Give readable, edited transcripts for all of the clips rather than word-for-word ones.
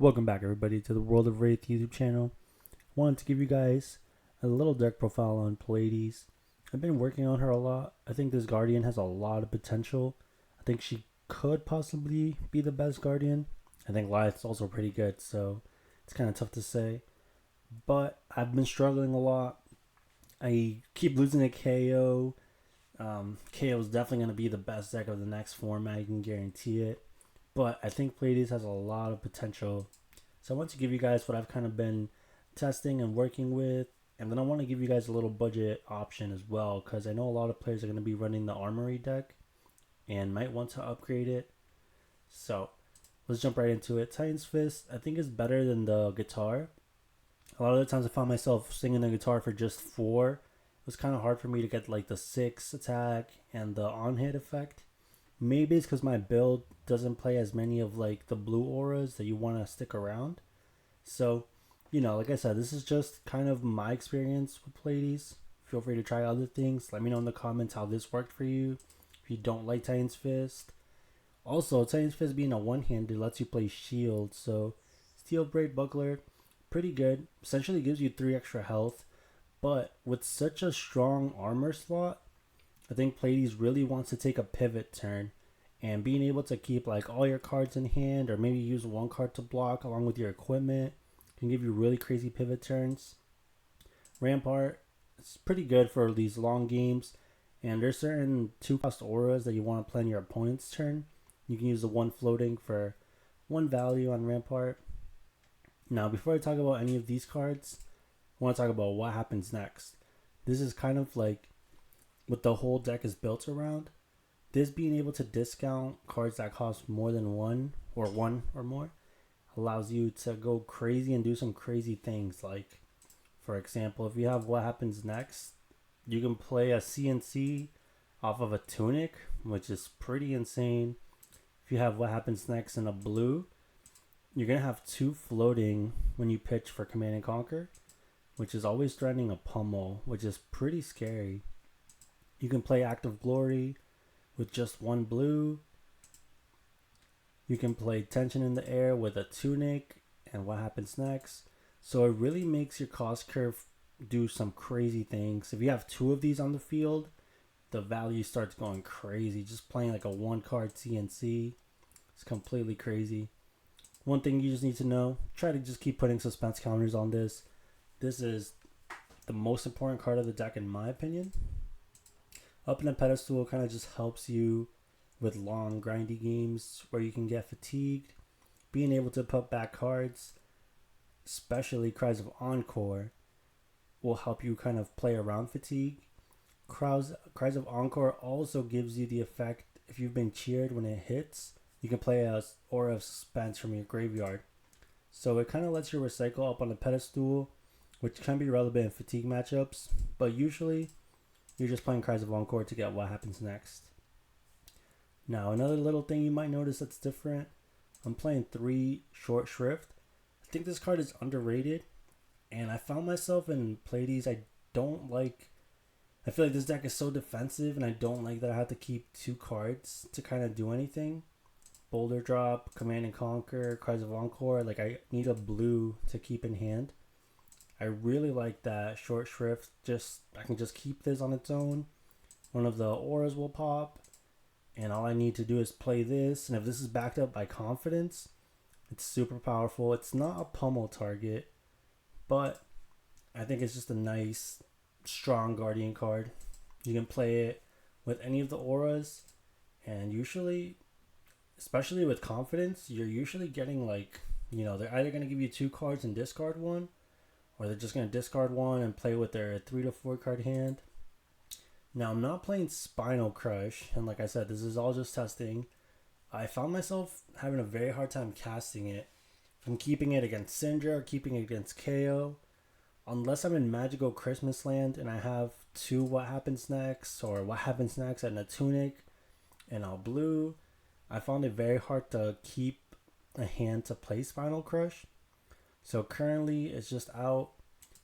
Welcome back, everybody, to the World of Wraith YouTube channel. Wanted to give you guys a little deck profile on Pallades. I've been working on her a lot. I think this Guardian has a lot of potential. I think she could possibly be the best Guardian. I think Lyth's also pretty good, so it's kind of tough to say. But I've been struggling a lot. I keep losing to KO. KO is definitely going to be the best deck of the next format, I can guarantee it. But I think Playtesting has a lot of potential. So I want to give you guys what I've kind of been testing and working with. And then I want to give you guys a little budget option as well, because I know a lot of players are going to be running the Armory deck and might want to upgrade it. So let's jump right into it. Titan's Fist, I think, is better than the guitar. A lot of the times I found myself singing the guitar for just 4. It was kind of hard for me to get like the 6 attack and the on-hit effect. Maybe it's because my build doesn't play as many of like the blue auras that you want to stick around. So, like I said, this is just kind of my experience with Pallades. Feel free to try other things. Let me know in the comments how this worked for you. If you don't like Titan's Fist. Also, Titan's Fist being a one-handed lets you play shield. So, Steel Braid Buckler, pretty good. Essentially gives you 3 extra health. But with such a strong armor slot, I think Pallades really wants to take a pivot turn, and being able to keep like all your cards in hand, or maybe use one card to block along with your equipment, can give you really crazy pivot turns. Rampart, it's pretty good for these long games, and there's certain 2-cost auras that you want to play on your opponent's turn. You can use the 1 floating for 1 value on Rampart. Now, before I talk about any of these cards, I want to talk about what happens next. This is kind of like what the whole deck is built around. This being able to discount cards that cost more than 1 or more allows you to go crazy and do some crazy things. Like, for example, if you have What Happens Next, you can play a CNC off of a Tunic, which is pretty insane. If you have What Happens Next in a blue, you're going to have 2 floating when you pitch for Command and Conquer, which is always threatening a pummel, which is pretty scary. You can play Act of Glory with just 1 blue. You can play Tension in the Air with a Tunic and What Happens Next. So it really makes your cost curve do some crazy things. If you have 2 of these on the field, the value starts going crazy. Just playing like a 1-card CNC, it's completely crazy. One thing you just need to know, try to just keep putting suspense counters on this. This is the most important card of the deck in my opinion. Up in a pedestal kind of just helps you with long grindy games where you can get fatigued. Being able to put back cards, especially Cries of Encore, will help you kind of play around fatigue. Cries of Encore also gives you the effect, if you've been cheered when it hits, you can play a Aura of Suspense from your graveyard. So it kind of lets you recycle up on the pedestal, which can be relevant in fatigue matchups, but usually you're just playing Cries of Encore to get What Happens Next. Now, another little thing you might notice that's different, I'm playing 3 Short Shrift. I think this card is underrated, and I found myself in Playades I feel like this deck is so defensive, and I don't like that I have to keep 2 cards to kind of do anything. Boulder Drop, Command and Conquer, Cries of Encore, like I need a blue to keep in hand. I really like that Short Shrift. I can just keep this on its own. One of the auras will pop, and all I need to do is play this. And if this is backed up by Confidence, it's super powerful. It's not a pummel target, but I think it's just a nice, strong Guardian card. You can play it with any of the auras, and usually, especially with Confidence, you're usually getting like, they're either going to give you 2 cards and discard 1, or they're just going to discard 1 and play with their 3 to 4 card hand. Now, I'm not playing Spinal Crush, and like I said, this is all just testing. I found myself having a very hard time casting it. I'm keeping it against Syndra or keeping it against KO. Unless I'm in Magical Christmas Land and I have 2 What Happens Next, or What Happens Next and a Tunic and a blue, I found it very hard to keep a hand to play Spinal Crush. So currently it's just out.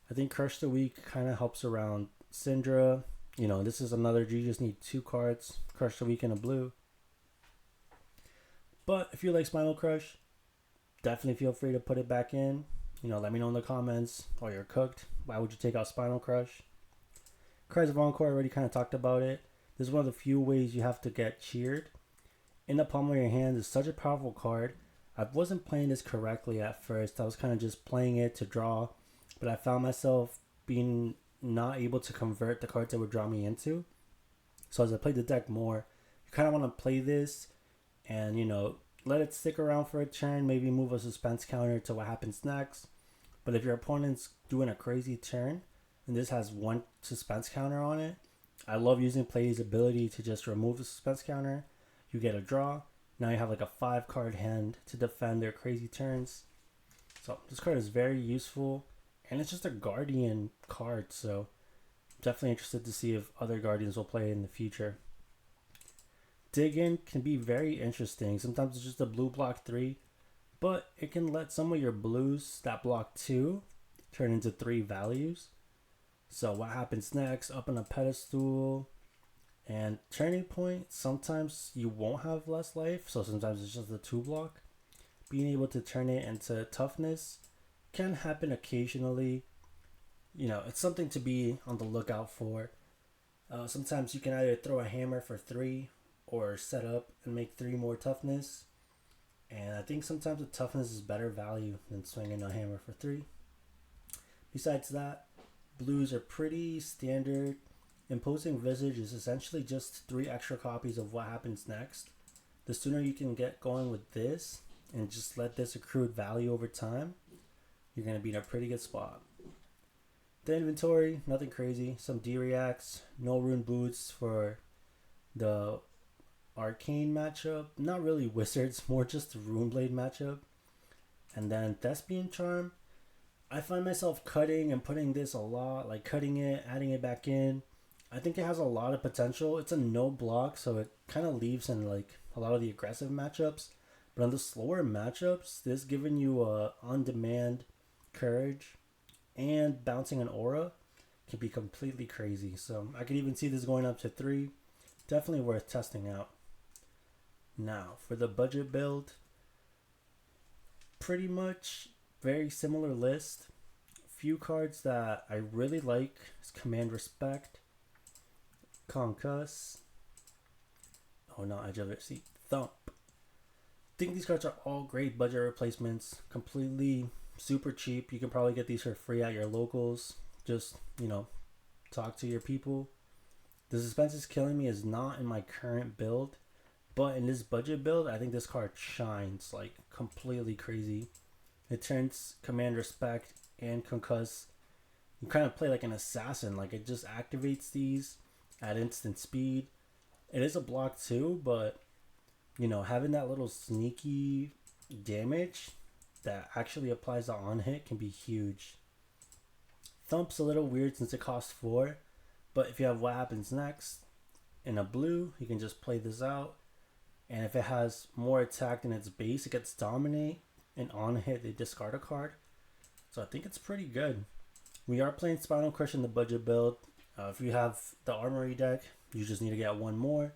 I think Crush the Week kind of helps around Syndra. This is another, you just need 2 cards, Crush the Week and a blue. But if you like Spinal Crush, definitely feel free to put it back in. Let me know in the comments. Or you're cooked. Why would you take out Spinal Crush? Cries of Encore, already kind of talked about it. This is one of the few ways you have to get cheered. In the palm of your hand is such a powerful card. I wasn't playing this correctly at first. I was kind of just playing it to draw, but I found myself being not able to convert the cards that would draw me into. So as I played the deck more, you kind of want to play this and, let it stick around for a turn, maybe move a suspense counter to what happens next. But if your opponent's doing a crazy turn and this has one suspense counter on it, I love using Playtesting's ability to just remove the suspense counter. You get a draw. Now you have like a 5-card hand to defend their crazy turns. So this card is very useful, and it's just a Guardian card, so definitely interested to see if other Guardians will play in the future. Dig In can be very interesting. Sometimes it's just a blue block 3, but it can let some of your blues that block 2 turn into 3 values. So what happens next? Up on a pedestal. And Turning Point, sometimes you won't have less life, so sometimes it's just a 2 block. Being able to turn it into toughness can happen occasionally. It's something to be on the lookout for. Sometimes you can either throw a hammer for 3 or set up and make 3 more toughness. And I think sometimes the toughness is better value than swinging a hammer for 3. Besides that, blues are pretty standard. Imposing Visage is essentially just 3 extra copies of what happens next. The sooner you can get going with this and just let this accrued value over time, you're going to be in a pretty good spot. The inventory, nothing crazy. Some D-Reacts, no Rune Boots for the Arcane matchup. Not really Wizards, more just the Runeblade matchup. And then Thespian Charm. I find myself cutting and putting this a lot, like cutting it, adding it back in. I think it has a lot of potential. It's a no block, so it kind of leaves in like a lot of the aggressive matchups. But on the slower matchups, this giving you a on-demand courage and bouncing an aura can be completely crazy. So I could even see this going up to 3. Definitely worth testing out. Now, for the budget build, pretty much very similar list. Few cards that I really like is Command Respect, Concuss, Edge of it, see, Thump. I think these cards are all great budget replacements, completely super cheap. You can probably get these for free at your locals. Just, talk to your people. The Suspense is Killing Me is not in my current build, but in this budget build, I think this card shines like completely crazy. It turns Command Respect and Concuss. You kind of play like an assassin, like it just activates these at instant speed. It is a block too, but having that little sneaky damage that actually applies the on hit can be huge. Thump's a little weird since it costs 4, but if you have What Happens Next in a blue, you can just play this out. And if it has more attack than its base, it gets Dominate, and on hit they discard a card. So I think it's pretty good. We are playing Spinal Crush in the budget build. If you have the Armory deck, you just need to get one more.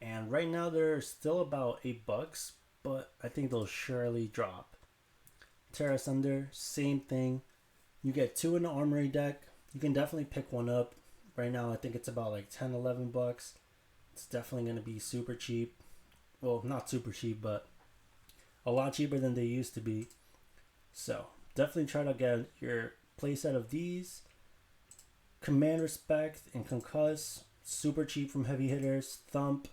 And right now they're still about $8, but I think they'll surely drop. Terra Asunder, same thing. You get 2 in the Armory deck. You can definitely pick one up. Right now I think it's about like $10-11. It's definitely going to be super cheap. Well, not super cheap, but a lot cheaper than they used to be. So definitely try to get your playset of these. Command Respect and Concuss, super cheap from heavy hitters. Thump,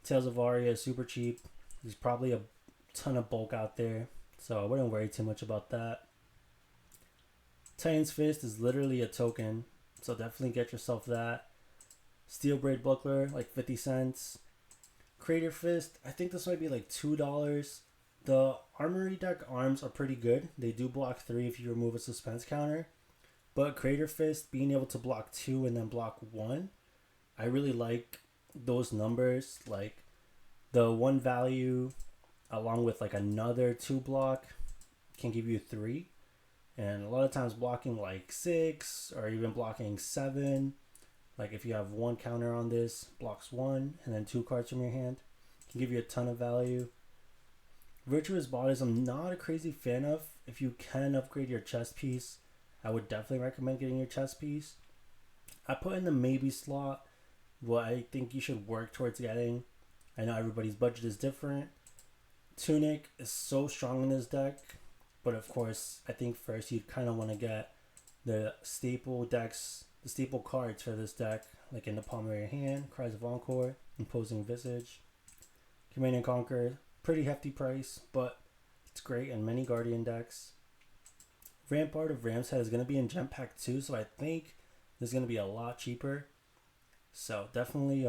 Tales of Aria, super cheap. There's probably a ton of bulk out there, so I wouldn't worry too much about that. Titan's Fist is literally a token, so definitely get yourself that. Steel Braid Buckler, like 50 cents. Crater Fist, I think this might be like $2. The Armory deck arms are pretty good. They do block 3 if you remove a suspense counter. But Crater Fist, being able to block 2 and then block 1, I really like those numbers. Like the 1 value along with like another 2 block can give you 3. And a lot of times blocking like 6 or even blocking 7. Like if you have 1 counter on this, blocks 1 and then 2 cards from your hand, can give you a ton of value. Virtuous Bodies, I'm not a crazy fan of. If you can upgrade your chest piece, I would definitely recommend getting your chest piece. I put in the maybe slot what I think you should work towards getting. I know everybody's budget is different. Tunic is so strong in this deck, but of course, I think first you'd kind of want to get the staple decks, the staple cards for this deck, like in the palm of your hand, Cries of Encore, Imposing Visage, Command and Conquer, pretty hefty price, but it's great in many Guardian decks. Rampart of Ram's Head is going to be in Gem Pack 2, so I think this is going to be a lot cheaper. So definitely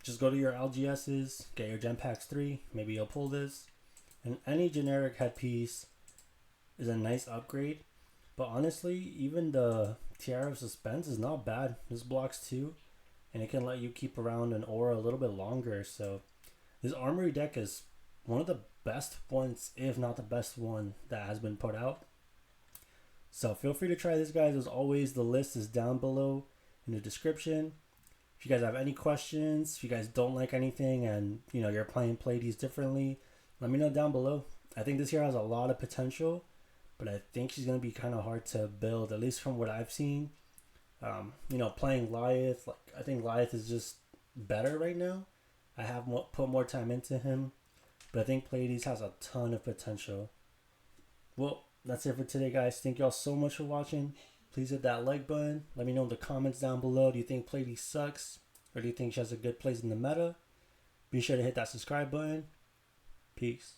just go to your LGSs, get your Gem Packs 3, maybe you'll pull this. And any generic headpiece is a nice upgrade. But honestly, even the Tiara of Suspense is not bad. This blocks 2, and it can let you keep around an aura a little bit longer. So this Armory deck is one of the best ones, if not the best one, that has been put out. So feel free to try this, guys. As always, the list is down below in the description. If you guys have any questions, if you guys don't like anything and you're playing Playtesting differently, let me know down below. I think this here has a lot of potential, but I think she's going to be kind of hard to build, at least from what I've seen. Playing Lyeth, I think Lyeth is just better right now. I have put more time into him, but I think Playtesting has a ton of potential. Well, that's it for today, guys. Thank y'all so much for watching. Please hit that like button. Let me know in the comments down below. Do you think Playtesting sucks? Or do you think she has a good place in the meta? Be sure to hit that subscribe button. Peace.